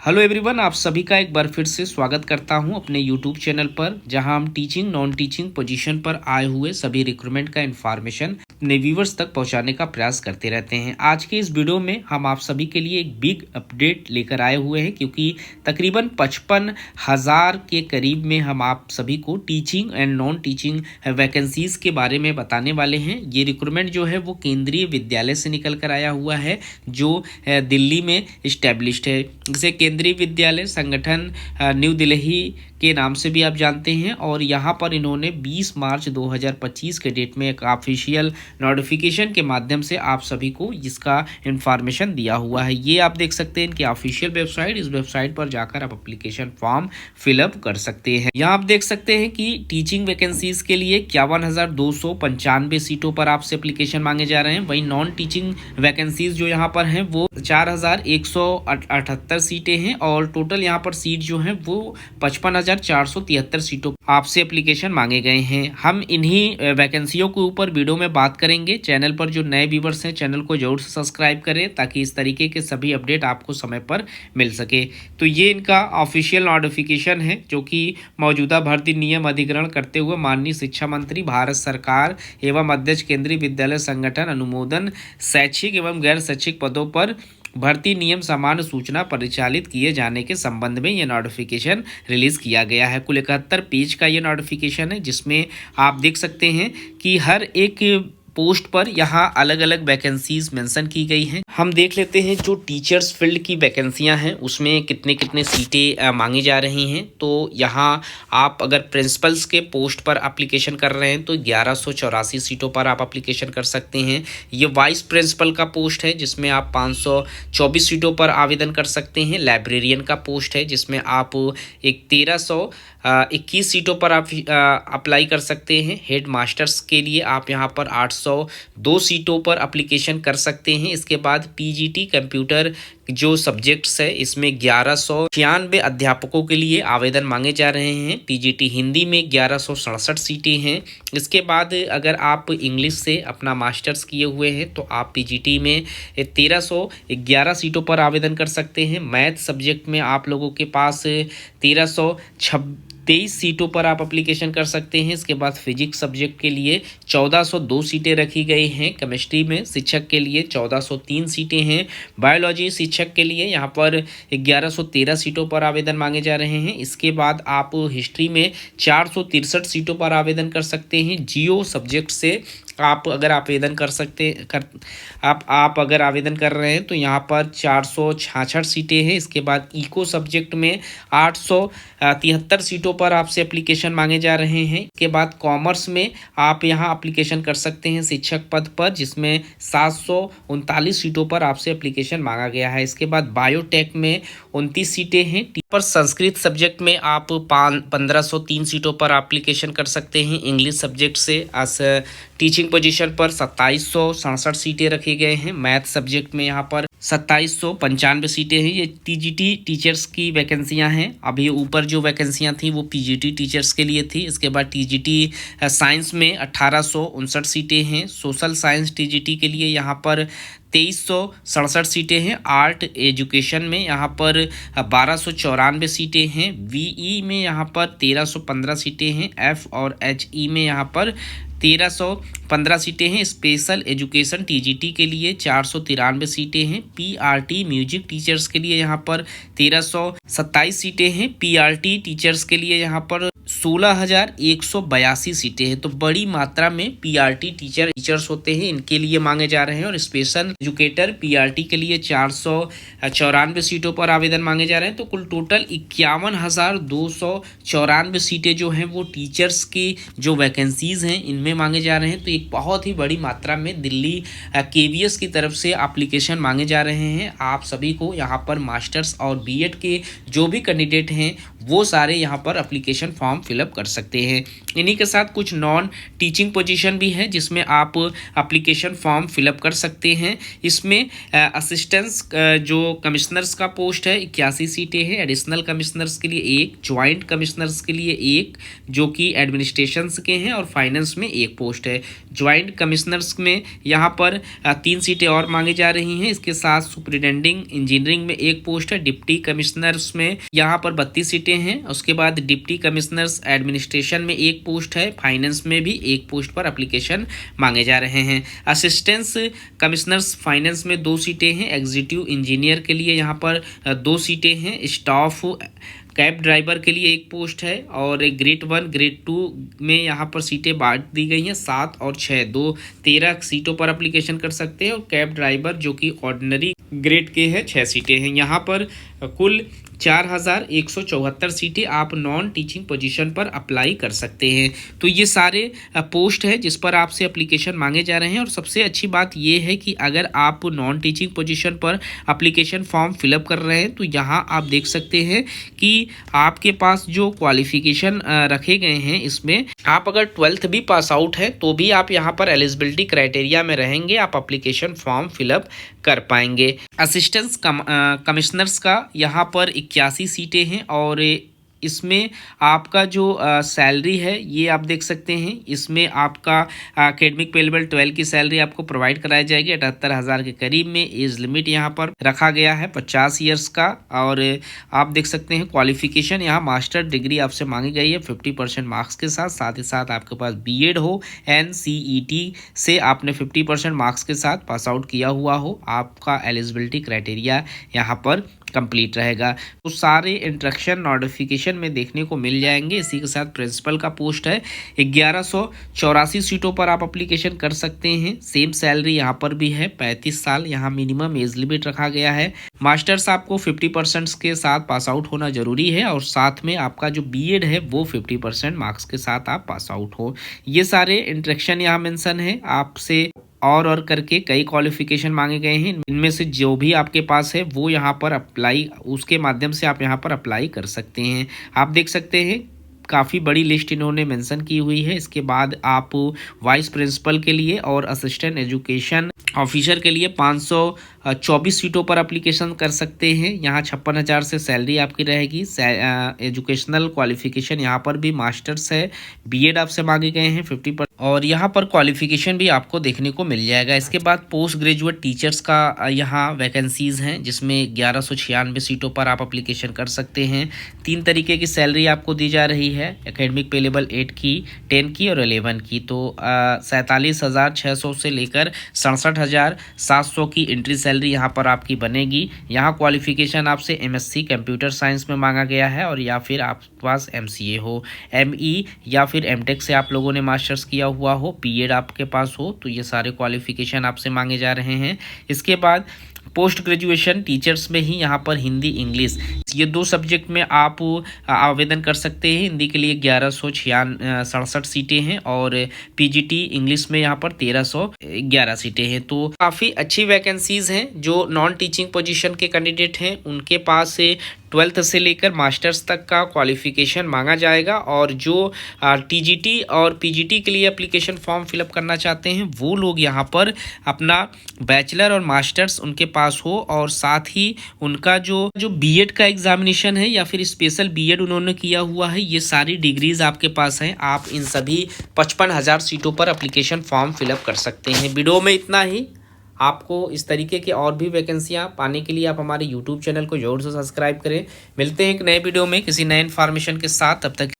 Hello everyone, आप सभी का एक बार फिर से स्वागत करता हूं अपने यूट्यूब चैनल पर, जहां हम टीचिंग नॉन टीचिंग पोजीशन पर आए हुए सभी रिक्रूटमेंट का इन्फॉर्मेशन अपने व्यूवर्स तक पहुंचाने का प्रयास करते रहते हैं। आज के इस वीडियो में हम आप सभी के लिए एक बिग अपडेट लेकर आए हुए हैं, क्योंकि तकरीबन 55,000 के करीब में हम आप सभी को teaching and non teaching vacancies के बारे में बताने वाले हैं। ये रिक्रूटमेंट जो है वो केंद्रीय विद्यालय से निकल कर आया हुआ है, जो दिल्ली में इस्टेब्लिश्ड है। इसे केंद्रीय विद्यालय संगठन न्यू दिल्ली के नाम से भी आप जानते हैं, और यहाँ पर इन्होंने 20 मार्च 2025 के डेट में एक ऑफिशियल नोटिफिकेशन के माध्यम से आप सभी को इसका इंफॉर्मेशन दिया हुआ है। ये आप देख सकते हैं इनकी ऑफिशियल वेबसाइट। इस वेबसाइट पर जाकर आप एप्लीकेशन फॉर्म फिलअप कर सकते हैं। यहाँ आप देख सकते हैं कि टीचिंग वैकेंसीज के लिए 51,295 सीटों पर आपसे एप्लीकेशन मांगे जा रहे हैं। वहीं नॉन टीचिंग वैकेंसीज जो यहाँ पर हैं वो 4,178 सीटें हैं, और टोटल यहाँ पर सीट जो है वो 55,473 सीटों आपसे एप्लीकेशन मांगे गए हैं। हम इन्हीं वैकेंसियों के ऊपर वीडियो में बात करेंगे। चैनल पर जो नए व्यूवर्स हैं, चैनल को जरूर से सब्सक्राइब करें, ताकि इस तरीके के सभी अपडेट आपको समय पर मिल सके। तो ये इनका ऑफिशियल नोटिफिकेशन है, जो कि मौजूदा भर्ती नियम अधिग्रहण करते हुए माननीय शिक्षा मंत्री भारत सरकार एवं अध्यक्ष केंद्रीय विद्यालय संगठन अनुमोदन शैक्षिक एवं गैर शैक्षिक पदों पर भर्ती नियम सामान्य सूचना परिचालित किए जाने के संबंध में यह नोटिफिकेशन रिलीज किया गया है। कुल 71 पेज का ये नोटिफिकेशन है, जिसमें आप देख सकते हैं कि हर एक पोस्ट पर यहाँ अलग अलग वैकेंसीज मेंशन की गई हैं। हम देख लेते हैं जो टीचर्स फील्ड की वैकेंसियां हैं उसमें कितने कितने सीटें मांगी जा रही हैं। तो यहाँ आप अगर प्रिंसिपल्स के पोस्ट पर एप्लीकेशन कर रहे हैं तो 1184 सीटों पर आप एप्लीकेशन कर सकते हैं। ये वाइस प्रिंसिपल का पोस्ट है, जिसमें आप 524 सीटों पर आवेदन कर सकते हैं। लाइब्रेरियन का पोस्ट है, जिसमें आप एक 1321 सीटों पर आप अप्लाई कर सकते हैं। हेड मास्टर्स के लिए आप यहाँ पर 802 सीटों पर एप्लीकेशन कर सकते हैं। इसके बाद पीजीटी कंप्यूटर जो सब्जेक्ट्स है, इसमें 1196 अध्यापकों के लिए आवेदन मांगे जा रहे हैं। पीजीटी हिंदी में 1167 सीटें हैं। इसके बाद अगर आप इंग्लिश से अपना मास्टर्स किए हुए हैं तो आप पीजीटी में 1311 सीटों पर आवेदन कर सकते हैं। मैथ सब्जेक्ट में आप लोगों के पास 1323 सीटों पर आप एप्लीकेशन कर सकते हैं। इसके बाद फिजिक्स सब्जेक्ट के लिए 1402 सीटें रखी गई हैं। केमिस्ट्री में शिक्षक के लिए 1403 सीटें हैं। बायोलॉजी शिक्षक के लिए यहाँ पर 1113 सीटों पर आवेदन मांगे जा रहे हैं। इसके बाद आप हिस्ट्री में 463 सीटों पर आवेदन कर सकते हैं। जियो सब्जेक्ट से आप अगर आवेदन अगर आवेदन कर रहे हैं तो यहाँ पर 466 सीटें हैं। इसके बाद इको सब्जेक्ट में 873 सीटों पर आपसे एप्लीकेशन मांगे जा रहे हैं। इसके बाद कॉमर्स में आप यहाँ एप्लीकेशन कर सकते हैं शिक्षक पद पर, जिसमें 739 सीटों पर आपसे एप्लीकेशन मांगा गया है। इसके बाद बायोटेक में 29 सीटें हैं। पर संस्कृत सब्जेक्ट में आप 1503 सीटों पर एप्लीकेशन कर सकते हैं। इंग्लिश सब्जेक्ट से टीचिंग पोजीशन पर 2767 सीटें रखे गए हैं। मैथ सब्जेक्ट में यहाँ पर 2795 सीटें हैं। ये टीजीटी टीचर्स की वैकेंसियां हैं। अभी ऊपर जो वैकेंसियां थी वो पीजीटी टीचर्स के लिए थी। इसके बाद टीजीटी साइंस में 1859 सीटें हैं। सोशल साइंस टीजीटी के लिए यहाँ पर 2367 सीटें हैं। आर्ट एजुकेशन में यहाँ पर 1294 सीटें हैं। वीई में यहाँ पर 1315 सीटें हैं। एफ और एचई में यहाँ पर 1315 सीटें हैं। स्पेशल एजुकेशन टीजीटी के लिए 493 सीटें हैं। पीआरटी म्यूजिक टीचर्स के लिए यहाँ पर 1327 सीटें हैं। पीआरटी टीचर्स के लिए यहाँ पर 16,182 सीटें हैं। तो बड़ी मात्रा में पीआरटी टीचर्स होते हैं, इनके लिए मांगे जा रहे हैं। और स्पेशल एजुकेटर पीआरटी के लिए 494 सीटों पर आवेदन मांगे जा रहे हैं। तो कुल टोटल 51,294 सीटें जो हैं वो टीचर्स की जो वैकेंसीज हैं इनमें मांगे जा रहे हैं। तो एक बहुत ही बड़ी मात्रा में दिल्ली केवीएस की तरफ से एप्लीकेशन मांगे जा रहे हैं। आप सभी को यहाँ पर मास्टर्स और बीएड के जो भी कैंडिडेट हैं वो सारे यहाँ पर एप्लीकेशन फॉर्म फिलअप कर सकते हैं। इन्हीं के साथ कुछ नॉन टीचिंग पोजीशन भी है, जिसमें आप एप्लीकेशन फॉर्म फिलअप कर सकते हैं। इसमें असिस्टेंस जो कमिश्नर्स का पोस्ट है 81 सीटें हैं। एडिशनल कमिश्नर्स के लिए 1, ज्वाइंट कमिश्नर्स के लिए 1 जो कि एडमिनिस्ट्रेशन के हैं, और फाइनेंस में 1 पोस्ट है। ज्वाइंट कमिश्नर्स में यहाँ पर 3 सीटें और मांगी जा रही हैं। इसके साथ सुपरिटेंडिंग इंजीनियरिंग में एक पोस्ट है। डिप्टी कमिश्नर्स में यहाँ पर 32 सीटें हैं। उसके बाद डिप्टी कमिश्नर्स एडमिनिस्ट्रेशन में एक पोस्ट है। फाइनेंस में भी एक पोस्ट पर एप्लीकेशन मांगे जा रहे हैं। असिस्टेंट कमिश्नर्स फाइनेंस में 2 सीटें हैं। एग्जीक्यूटिव इंजीनियर के लिए यहाँ पर 2 सीटें हैं। स्टाफ कैब ड्राइवर के लिए एक पोस्ट है और एक ग्रेड 1 ग्रेड 2 में यहाँ पर सीटें बांट दी गई हैं। 7 और 6 13 सीटों पर एप्लीकेशन कर सकते हैं और कैब ड्राइवर जो कि ऑर्डिनरी ग्रेड के हैं 6 सीटें हैं। यहाँ पर कुल 4174 सीटें आप नॉन टीचिंग पोजीशन पर अप्लाई कर सकते हैं। तो ये सारे पोस्ट है जिस पर आपसे एप्लीकेशन मांगे जा रहे हैं। और सबसे अच्छी बात ये है कि अगर आप नॉन टीचिंग पोजीशन पर एप्लीकेशन फॉर्म फिलअप कर रहे हैं तो यहाँ आप देख सकते हैं कि आपके पास जो क्वालिफिकेशन रखे गए हैं इसमें आप अगर 12th भी पास आउट है तो भी आप यहाँ पर एलिजिबिलिटी क्राइटेरिया में रहेंगे, आप एप्लीकेशन फॉर्म फिलअप कर पाएंगे। असिस्टेंट कमिश्नर्स का यहाँ पर 81 सीटें हैं और इसमें आपका जो सैलरी है ये आप देख सकते हैं। इसमें आपका एकेडमिक पे लेवल 12 की सैलरी आपको प्रोवाइड कराई जाएगी 78,000 के करीब में। एज लिमिट यहाँ पर रखा गया है 50 ईयर्स का। और आप देख सकते हैं क्वालिफिकेशन यहाँ मास्टर डिग्री आपसे मांगी गई है 50% मार्क्स के साथ। साथ ही साथ आपके पास बीएड हो, NCET से आपने 50% मार्क्स के साथ पास आउट किया हुआ हो, आपका एलिजिबिलिटी क्राइटेरिया यहाँ पर कंप्लीट रहेगा। तो सारे इंस्ट्रक्शन नोटिफिकेशन में देखने को मिल जाएंगे। इसी के साथ प्रिंसिपल का पोस्ट है। 1184 सीटों पर आप एप्लीकेशन कर सकते हैं। सेम सैलरी यहाँ पर भी है 35 साल यहाँ मिनिमम एज लिमिट रखा गया है। मास्टर्स आपको 50% के साथ पास आउट होना जरूरी है और साथ में आपका जो बीएड है वो 50% मार्क्स के साथ आप पास आउट हो। ये सारे इंस्ट्रक्शन यहाँ मेंशन है। आपसे और करके कई क्वालिफिकेशन मांगे गए हैं। इनमें से जो भी आपके पास है वो यहाँ पर अप्लाई, उसके माध्यम से आप यहाँ पर अप्लाई कर सकते हैं। आप देख सकते हैं काफ़ी बड़ी लिस्ट इन्होंने मेंशन की हुई है। इसके बाद आप वाइस प्रिंसिपल के लिए और असिस्टेंट एजुकेशन ऑफिसर के लिए 524 सीटों पर एप्लीकेशन कर सकते हैं। यहाँ 56,000 से सैलरी आपकी रहेगी। एजुकेशनल क्वालिफिकेशन यहाँ पर भी मास्टर्स है, बीएड आपसे मांगे गए हैं 50% और यहाँ पर क्वालिफिकेशन भी आपको देखने को मिल जाएगा। इसके बाद पोस्ट ग्रेजुएट टीचर्स का यहाँ वैकेंसीज हैं जिसमें 1196 सीटों पर आप एप्लीकेशन कर सकते हैं। 3 तरीके की सैलरी आपको दी जा रही है, एकेडमिक पे लेवल 8 की, 10 की और 11 की। तो 47,600 से लेकर 67,700 की एंट्री सैलरी यहाँ पर आपकी बनेगी। यहाँ क्वालिफिकेशन आपसे MSc कंप्यूटर साइंस में मांगा गया है और या फिर आपके पास MCA हो, ME या फिर MTech से आप लोगों ने मास्टर्स किया हुआ हो, बीएड आपके पास हो, तो ये सारे क्वालिफिकेशन आपसे मांगे जा रहे हैं। इसके बाद पोस्ट ग्रेजुएशन टीचर्स में ही यहाँ पर हिंदी इंग्लिश ये 2 सब्जेक्ट में आप आवेदन कर सकते हैं। हिंदी के लिए 1167 सीटें हैं और PGT इंग्लिश में यहाँ पर 1311 सीटें हैं। तो काफ़ी अच्छी वैकेंसीज हैं। जो नॉन टीचिंग पोजीशन के कैंडिडेट हैं उनके पास 12th से लेकर मास्टर्स तक का क्वालिफिकेशन मांगा जाएगा और जो TGT और PGT के लिए एप्लीकेशन फॉर्म फिलअप करना चाहते हैं वो लोग यहाँ पर अपना बैचलर और मास्टर्स उनके पास हो और साथ ही उनका जो बीएड का एग्जामिनेशन है या फिर स्पेशल बीएड उन्होंने किया हुआ है, ये सारी डिग्रीज आपके पास हैं। आप इन सभी 55,000 सीटों पर एप्लीकेशन फॉर्म फिलअप कर सकते हैं। वीडियो में इतना ही। आपको इस तरीके की और भी वैकेंसियां पाने के लिए आप हमारे YouTube चैनल को जरूर से सब्सक्राइब करें। मिलते हैं एक नए वीडियो में किसी नए इन्फॉर्मेशन के साथ। तब तक